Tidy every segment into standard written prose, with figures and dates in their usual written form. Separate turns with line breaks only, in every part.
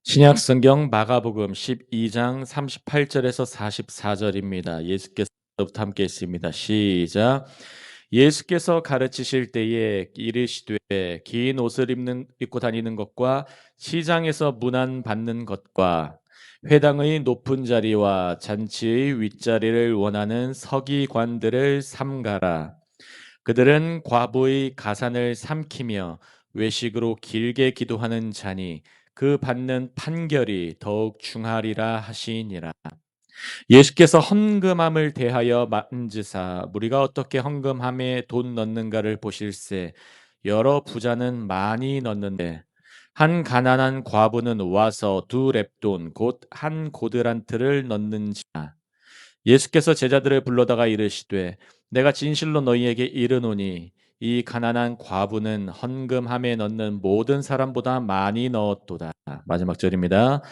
신약 성경 마가복음 12장 38절에서 44절입니다. 예수께서부터 함께 했습니다. 시작. 예수께서 가르치실 때에 이르시되 긴 옷을 입고 다니는 것과 시장에서 문안 받는 것과 회당의 높은 자리와 잔치의 윗자리를 원하는 서기관들을 삼가라. 그들은 과부의 가산을 삼키며 외식으로 길게 기도하는 자니 그 받는 판결이 더욱 중하리라 하시니라. 예수께서 헌금함을 대하여 만지사 무리가 어떻게 헌금함에 돈 넣는가를 보실세. 여러 부자는 많이 넣는데 한 가난한 과부는 와서 두 렙돈 곧 한 고드란트를 넣는지라. 예수께서 제자들을 불러다가 이르시되 내가 진실로 너희에게 이르노니 이 가난한 과부는 헌금함에 넣는 모든 사람보다 많이 넣었도다. 마지막 절입니다.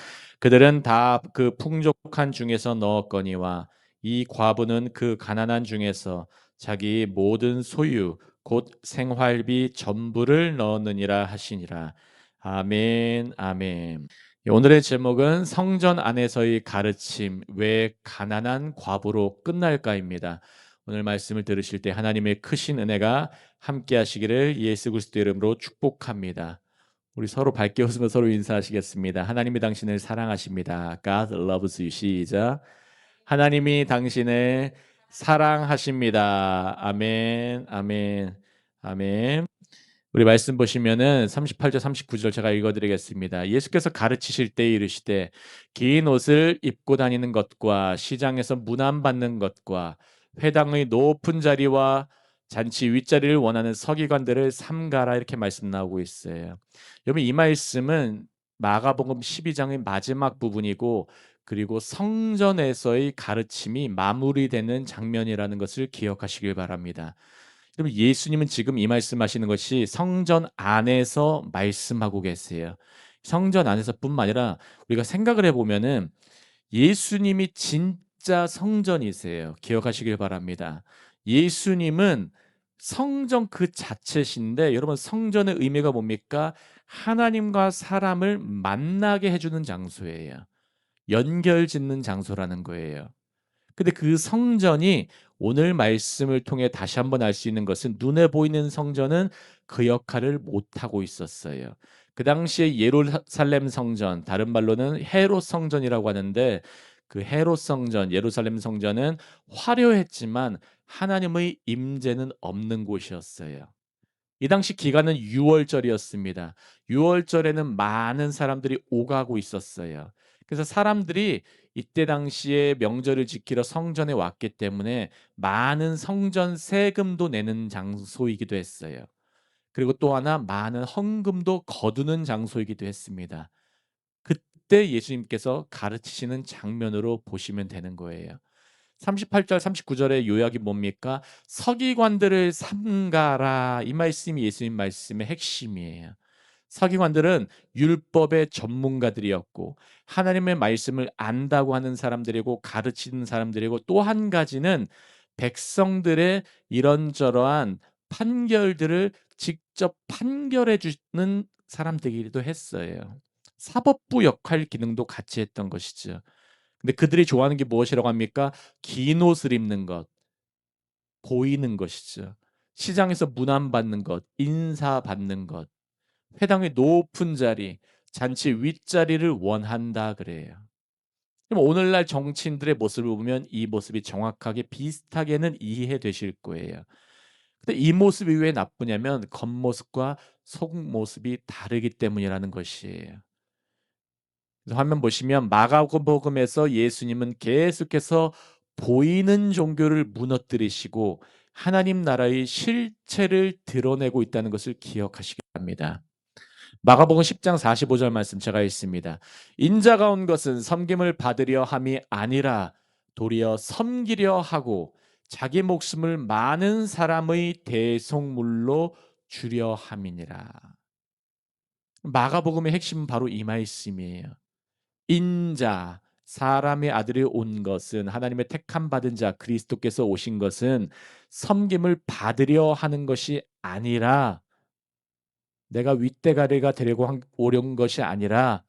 그들은 다 그 풍족한 중에서 넣었거니와 이 과부는 그 가난한 중에서 자기 모든 소유 곧 생활비 전부를 넣었느니라 하시니라. 아멘, 아멘. 오늘의 제목은 성전 안에서의 가르침, 왜 가난한 과부로 끝날까입니다. 오늘 말씀을 들으실 때 하나님의 크신 은혜가 함께 하시기를 예수 그리스도 이름으로 축복합니다. 우리 서로 밝게 웃으며 서로 인사하시겠습니다. 하나님이 당신을 사랑하십니다. God loves you. 시작. 하나님이 당신을 사랑하십니다. 아멘, 아멘, 아멘. 우리 말씀 보시면은 38절 39절 제가 읽어드리겠습니다. 예수께서 가르치실 때 이르시되 긴 옷을 입고 다니는 것과 시장에서 문안 받는 것과 회당의 높은 자리와 잔치 윗자리를 원하는 서기관들을 삼가라 이렇게 말씀 나오고 있어요. 여러분 이 말씀은 마가복음 12장의 마지막 부분이고 그리고 성전에서의 가르침이 마무리되는 장면이라는 것을 기억하시길 바랍니다. 그럼 예수님은 지금 이 말씀하시는 것이 성전 안에서 말씀하고 계세요. 성전 안에서뿐만 아니라 우리가 생각을 해보면은 예수님이 진짜 성전이세요. 기억하시길 바랍니다. 예수님은 성전 그 자체신데 여러분 성전의 의미가 뭡니까? 하나님과 사람을 만나게 해주는 장소예요. 연결짓는 장소라는 거예요. 근데 그 성전이 오늘 말씀을 통해 다시 한번 알 수 있는 것은 눈에 보이는 성전은 그 역할을 못 하고 있었어요. 그 당시에 예루살렘 성전, 다른 말로는 헤롯 성전이라고 하는데 그 헤롯 성전, 예루살렘 성전은 화려했지만 하나님의 임재는 없는 곳이었어요. 이 당시 기간은 유월절이었습니다. 유월절에는 많은 사람들이 오가고 있었어요. 그래서 사람들이 이때 당시에 명절을 지키러 성전에 왔기 때문에 많은 성전 세금도 내는 장소이기도 했어요. 그리고 또 하나 많은 헌금도 거두는 장소이기도 했습니다. 그때 예수님께서 가르치시는 장면으로 보시면 되는 거예요. 38절 39절의 요약이 뭡니까? 서기관들을 삼가라. 이 말씀이 예수님 말씀의 핵심이에요. 서기관들은 율법의 전문가들이었고 하나님의 말씀을 안다고 하는 사람들이고 가르치는 사람들이고 또 한 가지는 백성들의 이런저러한 판결들을 직접 판결해 주는 사람들이기도 했어요. 사법부 역할 기능도 같이 했던 것이죠. 근데 그들이 좋아하는 게 무엇이라고 합니까? 긴 옷을 입는 것, 보이는 것이죠. 시장에서 문안받는 것, 인사받는 것, 회당의 높은 자리, 잔치 윗자리를 원한다 그래요. 그럼 오늘날 정치인들의 모습을 보면 이 모습이 정확하게 비슷하게는 이해되실 거예요. 근데 이 모습이 왜 나쁘냐면 겉모습과 속모습이 다르기 때문이라는 것이에요. 그래서 화면 보시면 마가복음에서 예수님은 계속해서 보이는 종교를 무너뜨리시고 하나님 나라의 실체를 드러내고 있다는 것을 기억하시기 바랍니다. 마가복음 10장 45절 말씀 제가 읽습니다. 인자가 온 것은 섬김을 받으려 함이 아니라 도리어 섬기려 하고 자기 목숨을 많은 사람의 대속물로 주려 함이니라. 마가복음의 핵심은 바로 이 말씀이에요. 인자 사람의 아들이 온 것은 하나님의 택함 받은 자 그리스도께서 오신 것은 섬김을 받으려 하는 것이 아니라 내가 윗대가리가 되려고 오려는 것이 아니라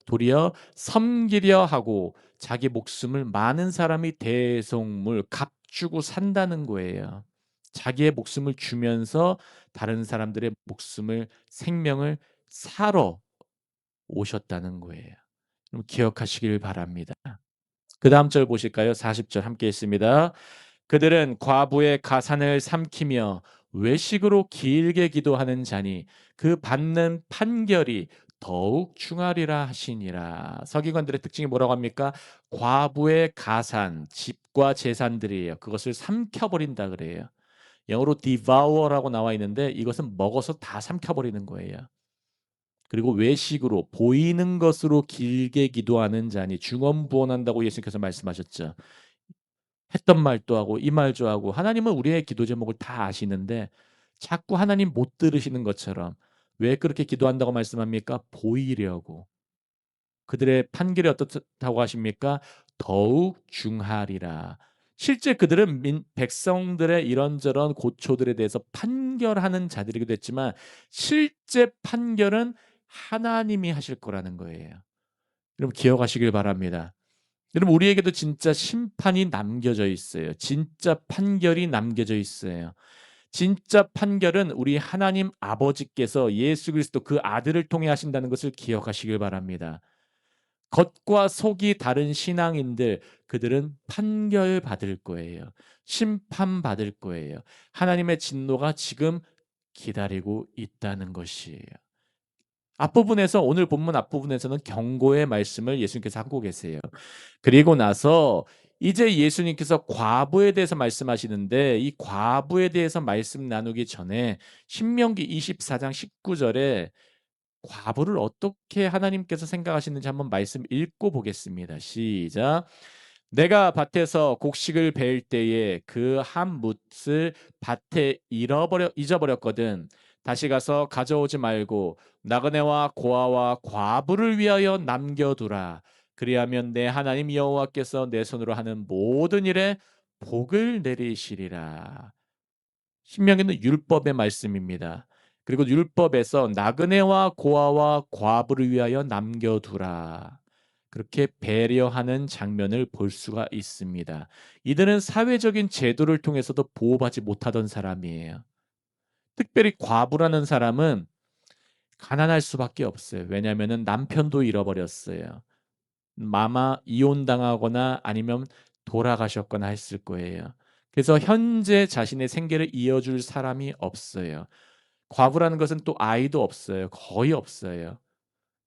도리어 섬기려 하고 자기 목숨을 많은 사람이 대속물 값주고 산다는 거예요. 자기의 목숨을 주면서 다른 사람들의 목숨을 생명을 사러 오셨다는 거예요. 그럼 기억하시길 바랍니다. 그다음 절 보실까요? 40절 함께 읽습니다. 그들은 과부의 가산을 삼키며 외식으로 길게 기도하는 자니 그 받는 판결이 더욱 중하리라 하시니라. 서기관들의 특징이 뭐라고 합니까? 과부의 가산, 집과 재산들이에요. 그것을 삼켜버린다 그래요. 영어로 devour라고 나와 있는데 이것은 먹어서 다 삼켜버리는 거예요. 그리고 외식으로 보이는 것으로 길게 기도하는 자니 중언부언한다고 예수님께서 말씀하셨죠. 했던 말도 하고 이 말도 하고 하나님은 우리의 기도 제목을 다 아시는데 자꾸 하나님 못 들으시는 것처럼 왜 그렇게 기도한다고 말씀합니까? 보이려고. 그들의 판결이 어떻다고 하십니까? 더욱 중하리라. 실제 그들은 백성들의 이런저런 고초들에 대해서 판결하는 자들이기도 했지만 실제 판결은 하나님이 하실 거라는 거예요. 여러분 기억하시길 바랍니다. 여러분 우리에게도 진짜 심판이 남겨져 있어요. 진짜 판결이 남겨져 있어요. 진짜 판결은 우리 하나님 아버지께서 예수 그리스도 그 아들을 통해 하신다는 것을 기억하시길 바랍니다. 겉과 속이 다른 신앙인들 그들은 판결받을 거예요. 심판받을 거예요. 하나님의 진노가 지금 기다리고 있다는 것이에요. 앞부분에서 오늘 본문 앞부분에서는 경고의 말씀을 예수님께서 하고 계세요. 그리고 나서 이제 예수님께서 과부에 대해서 말씀하시는데 이 과부에 대해서 말씀 나누기 전에 신명기 24장 19절에 과부를 어떻게 하나님께서 생각하시는지 한번 말씀 읽고 보겠습니다. 시작. 내가 밭에서 곡식을 벨 때에 그 한 뭇을 밭에 잊어버렸거든. 다시 가서 가져오지 말고 나그네와 고아와 과부를 위하여 남겨두라. 그리하면 내 하나님 여호와께서 내 손으로 하는 모든 일에 복을 내리시리라. 신명기는 율법의 말씀입니다. 그리고 율법에서 나그네와 고아와 과부를 위하여 남겨두라. 그렇게 배려하는 장면을 볼 수가 있습니다. 이들은 사회적인 제도를 통해서도 보호받지 못하던 사람이에요. 특별히 과부라는 사람은 가난할 수밖에 없어요. 왜냐하면 남편도 잃어버렸어요. 마마 이혼당하거나 아니면 돌아가셨거나 했을 거예요. 그래서 현재 자신의 생계를 이어줄 사람이 없어요. 과부라는 것은 또 아이도 없어요. 거의 없어요.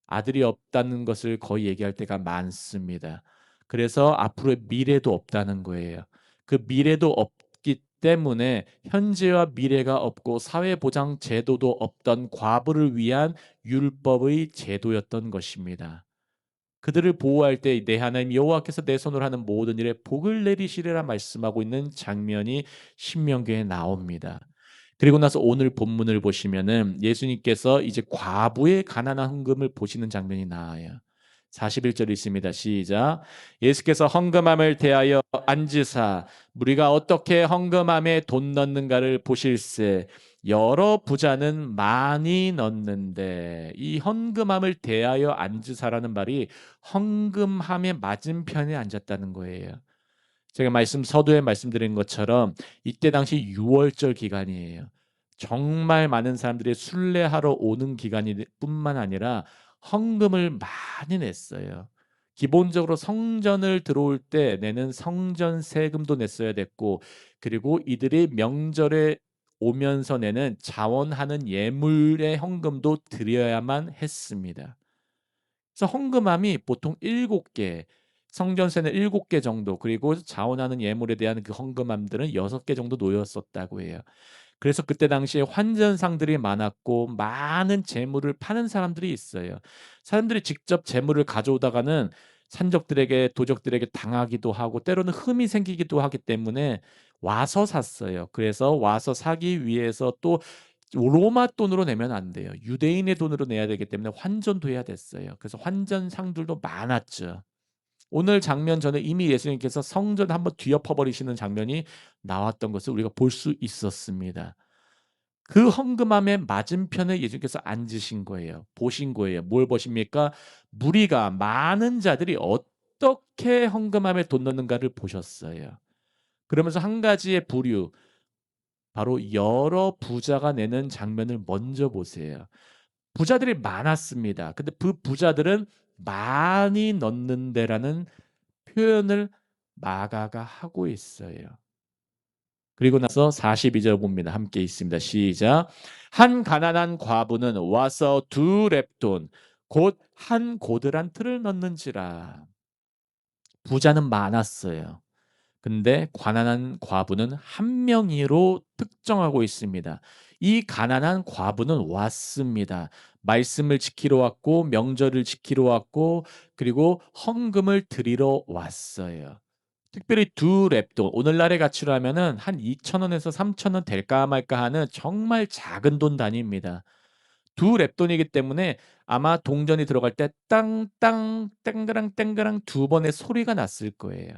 아들이 없다는 것을 거의 얘기할 때가 많습니다. 그래서 앞으로의 미래도 없다는 거예요. 그 미래도 없기 때문에 현재와 미래가 없고 사회보장 제도도 없던 과부를 위한 율법의 제도였던 것입니다. 그들을 보호할 때 내 하나님 여호와께서 내 손으로 하는 모든 일에 복을 내리시리라 말씀하고 있는 장면이 신명기에 나옵니다. 그리고 나서 오늘 본문을 보시면은 예수님께서 이제 과부의 가난한 헌금을 보시는 장면이 나와요. 41절 있습니다. 시작. 예수께서 헌금함을 대하여 앉으사 우리가 어떻게 헌금함에 돈 넣는가를 보실세. 여러 부자는 많이 넣는데 이 헌금함을 대하여 앉으사라는 말이 헌금함의 맞은편에 앉았다는 거예요. 제가 서두에 말씀드린 것처럼 이때 당시 6월절 기간이에요. 정말 많은 사람들이 순례하러 오는 기간이 뿐만 아니라 헌금을 많이 냈어요. 기본적으로 성전을 들어올 때 내는 성전 세금도 냈어야 됐고 그리고 이들이 명절에 오면서 내는 자원하는 예물의 헌금도 드려야만 했습니다. 그래서 헌금함이 보통 7개, 성전세는 7개 정도, 그리고 자원하는 예물에 대한 그 헌금함들은 6개 정도 놓였었다고 해요. 그래서 그때 당시에 환전상들이 많았고 많은 재물을 파는 사람들이 있어요. 사람들이 직접 재물을 가져오다가는 산적들에게 도적들에게 당하기도 하고 때로는 흠이 생기기도 하기 때문에 와서 샀어요. 그래서 와서 사기 위해서 또 로마 돈으로 내면 안 돼요. 유대인의 돈으로 내야 되기 때문에 환전도 해야 됐어요. 그래서 환전상들도 많았죠. 오늘 장면 전에 이미 예수님께서 성전 한번 뒤엎어 버리시는 장면이 나왔던 것을 우리가 볼 수 있었습니다. 그 헌금함의 맞은편에 예수님께서 앉으신 거예요. 보신 거예요. 뭘 보십니까? 무리가 많은 자들이 어떻게 헌금함에 돈 넣는가를 보셨어요. 그러면서 한 가지의 부류, 바로 여러 부자가 내는 장면을 먼저 보세요. 부자들이 많았습니다. 근데 그 부자들은 많이 넣는데라는 표현을 마가가 하고 있어요. 그리고 나서 42절 봅니다. 함께 있습니다. 시작. 한 가난한 과부는 와서 두 렙돈 곧 한 고드란 틀을 넣는지라. 부자는 많았어요. 근데 가난한 과부는 한 명으로 특정하고 있습니다. 이 가난한 과부는 왔습니다. 말씀을 지키러 왔고 명절을 지키러 왔고 그리고 헌금을 드리러 왔어요. 특별히 두 랩돈, 오늘날의 가치로 하면은 한 2,000원에서 3,000원 될까 말까 하는 정말 작은 돈 단위입니다. 두 랩돈이기 때문에 아마 동전이 들어갈 때 땅땅 땡그랑 땡그랑 두 번의 소리가 났을 거예요.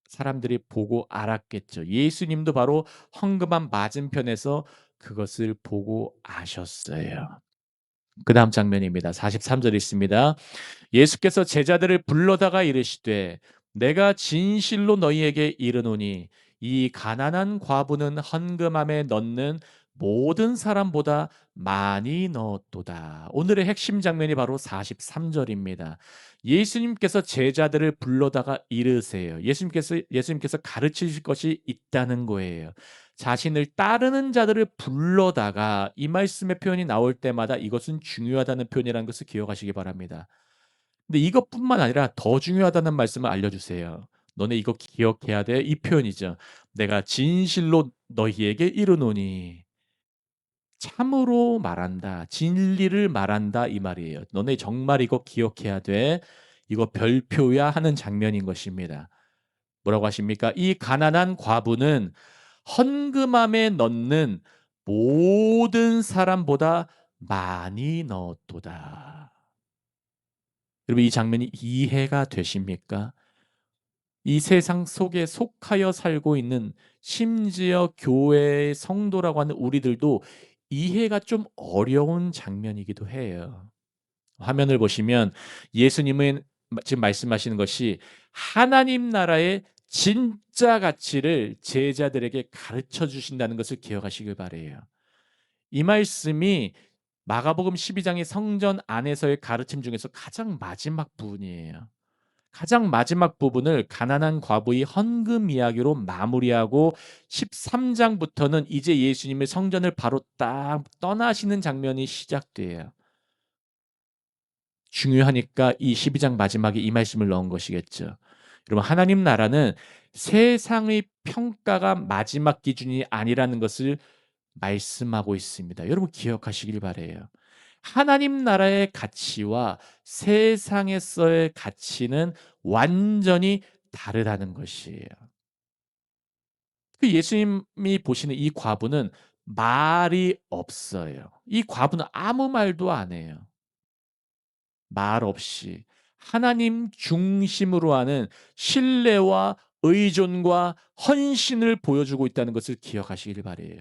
사람들이 보고 알았겠죠. 예수님도 바로 헌금함 맞은편에서 그것을 보고 아셨어요. 그다음 장면입니다. 43절 있습니다. 예수께서 제자들을 불러다가 이르시되 내가 진실로 너희에게 이르노니 이 가난한 과부는 헌금함에 넣는 모든 사람보다 많이 넣었도다. 오늘의 핵심 장면이 바로 43절입니다. 예수님께서 제자들을 불러다가 이르세요. 예수님께서 가르치실 것이 있다는 거예요. 자신을 따르는 자들을 불러다가 이 말씀의 표현이 나올 때마다 이것은 중요하다는 표현이라는 것을 기억하시기 바랍니다. 근데 이것뿐만 아니라 더 중요하다는 말씀을 알려주세요. 너네 이거 기억해야 돼. 이 표현이죠. 내가 진실로 너희에게 이르노니 참으로 말한다. 진리를 말한다 이 말이에요. 너네 정말 이거 기억해야 돼. 이거 별표야 하는 장면인 것입니다. 뭐라고 하십니까? 이 가난한 과부는 헌금함에 넣는 모든 사람보다 많이 넣었도다. 여러분 이 장면이 이해가 되십니까? 이 세상 속에 속하여 살고 있는 심지어 교회의 성도라고 하는 우리들도 이해가 좀 어려운 장면이기도 해요. 화면을 보시면 예수님은 지금 말씀하시는 것이 하나님 나라의 진짜 가치를 제자들에게 가르쳐 주신다는 것을 기억하시길 바래요. 이 말씀이 마가복음 12장의 성전 안에서의 가르침 중에서 가장 마지막 부분이에요. 가장 마지막 부분을 가난한 과부의 헌금 이야기로 마무리하고 13장부터는 이제 예수님의 성전을 바로 딱 떠나시는 장면이 시작돼요. 중요하니까 이 12장 마지막에 이 말씀을 넣은 것이겠죠. 여러분 하나님 나라는 세상의 평가가 마지막 기준이 아니라는 것을 말씀하고 있습니다. 여러분 기억하시길 바래요. 하나님 나라의 가치와 세상에서의 가치는 완전히 다르다는 것이에요. 그 예수님이 보시는 이 과부는 말이 없어요. 이 과부는 아무 말도 안 해요. 말 없이 하나님 중심으로 하는 신뢰와 의존과 헌신을 보여주고 있다는 것을 기억하시길 바래요.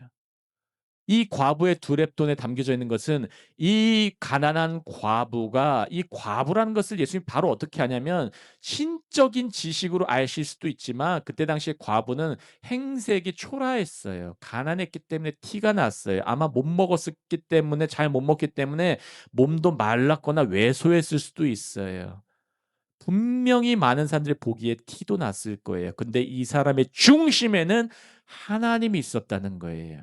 이 과부의 두 렙돈에 담겨져 있는 것은 이 가난한 과부가 이 과부라는 것을 예수님이 바로 어떻게 하냐면 신적인 지식으로 아실 수도 있지만 그때 당시에 과부는 행색이 초라했어요. 가난했기 때문에 티가 났어요. 아마 못 먹었기 때문에 잘 못 먹기 때문에 몸도 말랐거나 왜소했을 수도 있어요. 분명히 많은 사람들이 보기에 티도 났을 거예요. 근데 이 사람의 중심에는 하나님이 있었다는 거예요.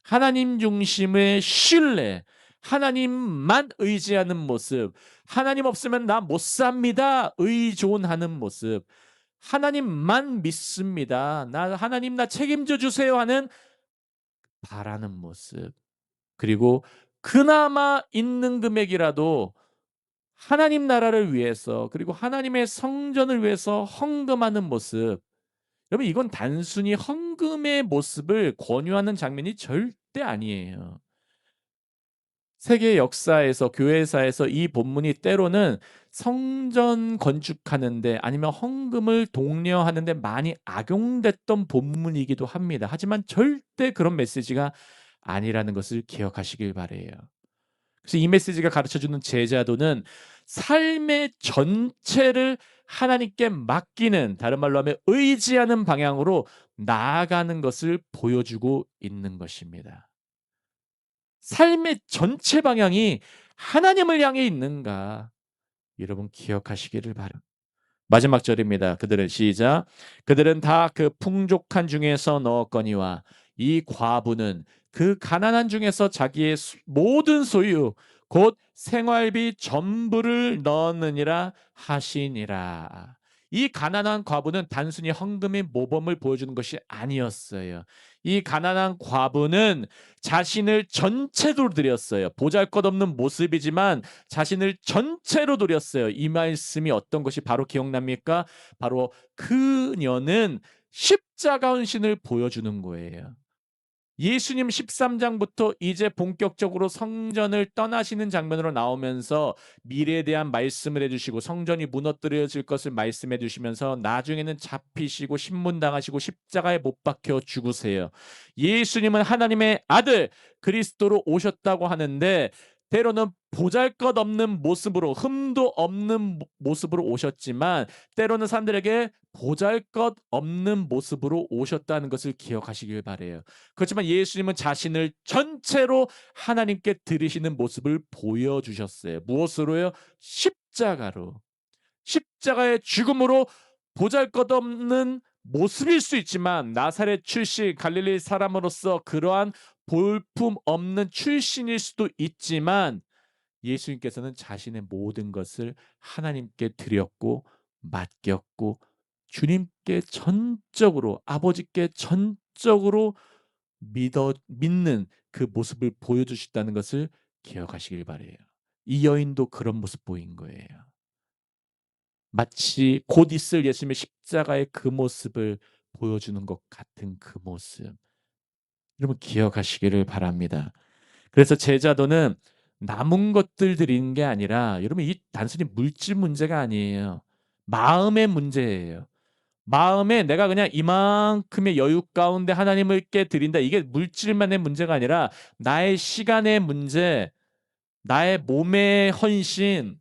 하나님 중심의 신뢰, 하나님만 의지하는 모습, 하나님 없으면 나 못 삽니다. 의존하는 모습, 하나님만 믿습니다. 하나님 나 책임져 주세요 하는 바라는 모습. 그리고 그나마 있는 금액이라도 하나님 나라를 위해서 그리고 하나님의 성전을 위해서 헌금하는 모습. 여러분 이건 단순히 헌금의 모습을 권유하는 장면이 절대 아니에요. 세계 역사에서 교회사에서 이 본문이 때로는 성전 건축하는데 아니면 헌금을 독려하는데 많이 악용됐던 본문이기도 합니다. 하지만 절대 그런 메시지가 아니라는 것을 기억하시길 바라요. 그래서 이 메시지가 가르쳐주는 제자도는 삶의 전체를 하나님께 맡기는, 다른 말로 하면 의지하는 방향으로 나아가는 것을 보여주고 있는 것입니다. 삶의 전체 방향이 하나님을 향해 있는가, 여러분 기억하시기를 바랍니다. 마지막 절입니다. 그들은 시작. 그들은 다 그 풍족한 중에서 넣었거니와 이 과부는 그 가난한 중에서 자기의 모든 소유 곧 생활비 전부를 넣었느니라 하시니라. 이 가난한 과부는 단순히 헌금의 모범을 보여주는 것이 아니었어요. 이 가난한 과부는 자신을 전체로 드렸어요. 보잘것없는 모습이지만 자신을 전체로 드렸어요. 이 말씀이 어떤 것이 바로 기억납니까? 바로 그녀는 십자가 헌신을 보여주는 거예요. 예수님 13장부터 이제 본격적으로 성전을 떠나시는 장면으로 나오면서 미래에 대한 말씀을 해주시고 성전이 무너뜨려질 것을 말씀해 주시면서 나중에는 잡히시고 신문당하시고 십자가에 못 박혀 죽으세요. 예수님은 하나님의 아들 그리스도로 오셨다고 하는데 때로는 보잘것없는 모습으로 흠도 없는 모습으로 오셨지만 때로는 사람들에게 보잘것없는 모습으로 오셨다는 것을 기억하시길 바라요. 그렇지만 예수님은 자신을 전체로 하나님께 드리시는 모습을 보여주셨어요. 무엇으로요? 십자가로. 십자가의 죽음으로 보잘것없는 모습일 수 있지만 나사렛 출신 갈릴리 사람으로서 그러한 볼품 없는 출신일 수도 있지만 예수님께서는 자신의 모든 것을 하나님께 드렸고 맡겼고 주님께 전적으로 아버지께 전적으로 믿는 그 모습을 보여주셨다는 것을 기억하시길 바라요. 이 여인도 그런 모습 보인 거예요. 마치 곧 있을 예수님의 십자가의 그 모습을 보여주는 것 같은 그 모습. 여러분 기억하시기를 바랍니다. 그래서 제자도는 남은 것들 드리는 게 아니라 여러분 이 단순히 물질 문제가 아니에요. 마음의 문제예요. 마음에 내가 그냥 이만큼의 여유 가운데 하나님께 드린다. 이게 물질만의 문제가 아니라 나의 시간의 문제, 나의 몸의 헌신,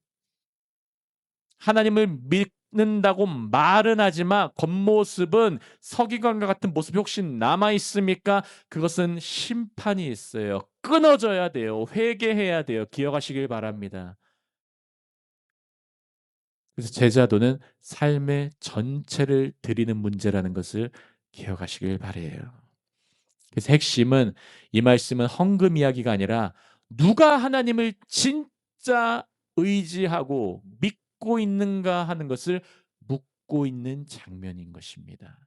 하나님을 믿는다고 말은 하지만 겉모습은 서기관과 같은 모습이 혹시 남아 있습니까? 그것은 심판이 있어요. 끊어져야 돼요. 회개해야 돼요. 기억하시길 바랍니다. 그래서 제자도는 삶의 전체를 드리는 문제라는 것을 기억하시길 바라요. 그래서 핵심은 이 말씀은 헌금 이야기가 아니라 누가 하나님을 진짜 의지하고 믿고 있는가 하는 것을 묻고 있는 장면인 것입니다.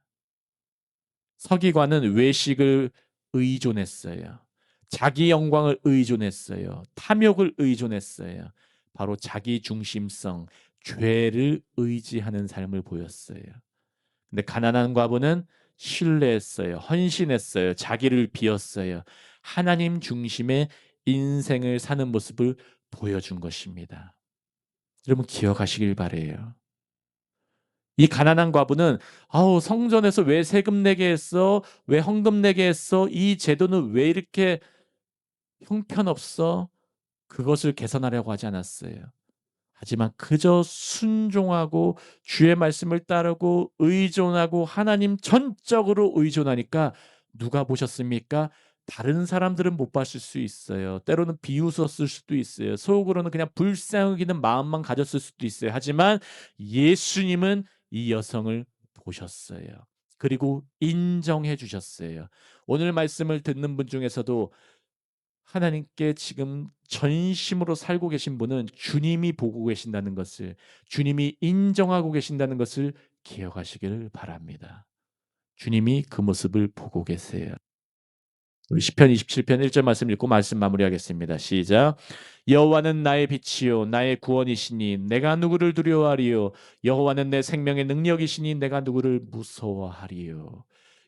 서기관은 외식을 의존했어요. 자기 영광을 의존했어요. 탐욕을 의존했어요. 바로 자기 중심성, 죄를 의지하는 삶을 보였어요. 근데 가난한 과부는 신뢰했어요. 헌신했어요. 자기를 비웠어요. 하나님 중심의 인생을 사는 모습을 보여준 것입니다. 여러분 기억하시길 바래요. 이 가난한 과부는 아우 성전에서 왜 세금 내게 했어? 왜 헌금 내게 했어? 이 제도는 왜 이렇게 형편없어? 그것을 개선하려고 하지 않았어요. 하지만 그저 순종하고 주의 말씀을 따르고 의존하고 하나님 전적으로 의존하니까 누가 보셨습니까? 다른 사람들은 못 봤을 수 있어요. 때로는 비웃었을 수도 있어요. 속으로는 그냥 불쌍히 는 마음만 가졌을 수도 있어요. 하지만 예수님은 이 여성을 보셨어요. 그리고 인정해 주셨어요. 오늘 말씀을 듣는 분 중에서도 하나님께 지금 전심으로 살고 계신 분은 주님이 보고 계신다는 것을, 주님이 인정하고 계신다는 것을 기억하시기를 바랍니다. 주님이 그 모습을 보고 계세요. 우리 시편 27편 1절 말씀 읽고 말씀 마무리하겠습니다. 시작. 여호와는 나의 빛이요 나의 구원이시니 내가 누구를 두려워하리요. 여호와는 내 생명의 능력이시니 내가 누구를 무서워하리요.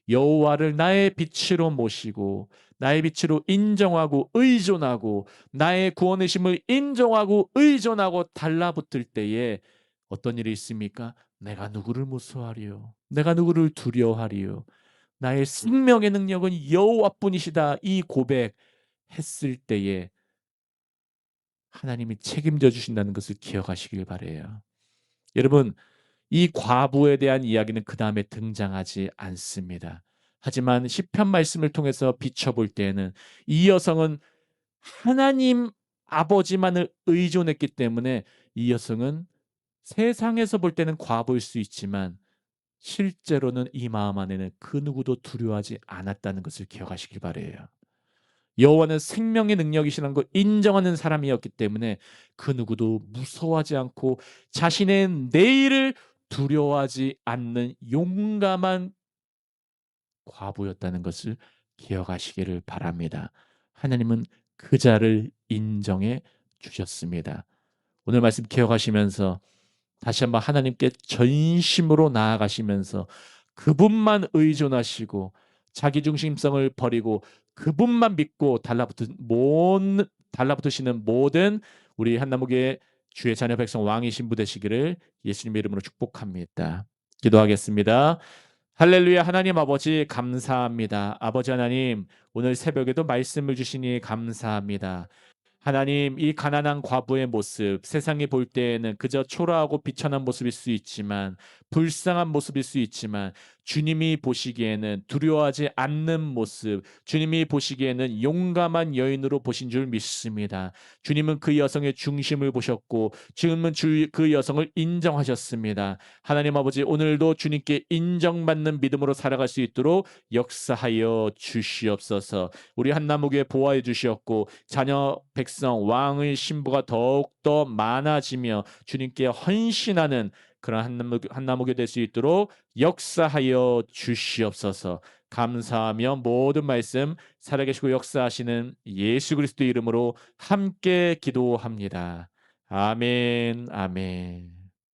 여호와를 나의 빛으로 모시고 나의 빛으로 인정하고 의존하고 나의 구원의심을 인정하고 의존하고 달라붙을 때에 어떤 일이 있습니까? 내가 누구를 무서워하리요. 내가 누구를 두려워하리요. 나의 생명의 능력은 여호와뿐이시다. 이 고백했을 때에 하나님이 책임져 주신다는 것을 기억하시길 바라요. 여러분, 이 과부에 대한 이야기는 그 다음에 등장하지 않습니다. 하지만 시편 말씀을 통해서 비춰볼 때에는 이 여성은 하나님 아버지만을 의존했기 때문에 이 여성은 세상에서 볼 때는 과부일 수 있지만 실제로는 이 마음 안에는 그 누구도 두려워하지 않았다는 것을 기억하시길 바라요. 여호와는 생명의 능력이시라는 걸 인정하는 사람이었기 때문에 그 누구도 무서워하지 않고 자신의 내일을 두려워하지 않는 용감한 과부였다는 것을 기억하시기를 바랍니다. 하나님은 그 자를 인정해 주셨습니다. 오늘 말씀 기억하시면서 다시 한번 하나님께 전심으로 나아가시면서 그분만 의존하시고 자기 중심성을 버리고 그분만 믿고 달라붙으시는 모든 우리 한나무교회 주의 자녀 백성 왕이 신부 되시기를 예수님의 이름으로 축복합니다. 기도하겠습니다. 할렐루야. 하나님 아버지 감사합니다. 아버지 하나님, 오늘 새벽에도 말씀을 주시니 감사합니다. 하나님, 이 가난한 과부의 모습, 세상이 볼 때에는 그저 초라하고 비천한 모습일 수 있지만, 불쌍한 모습일 수 있지만, 주님이 보시기에는 두려워하지 않는 모습, 주님이 보시기에는 용감한 여인으로 보신 줄 믿습니다. 주님은 그 여성의 중심을 보셨고, 주님은 그 여성을 인정하셨습니다. 하나님 아버지, 오늘도 주님께 인정받는 믿음으로 살아갈 수 있도록 역사하여 주시옵소서. 우리 한나무교회 보호해 주시었고 자녀 백성 왕의 신부가 더욱더 많아지며 주님께 헌신하는 그런 한나무교회 될 수 있도록 역사하여 주시옵소서. 감사하며 모든 말씀 살아계시고 역사하시는 예수 그리스도 이름으로 함께 기도합니다. 아멘, 아멘.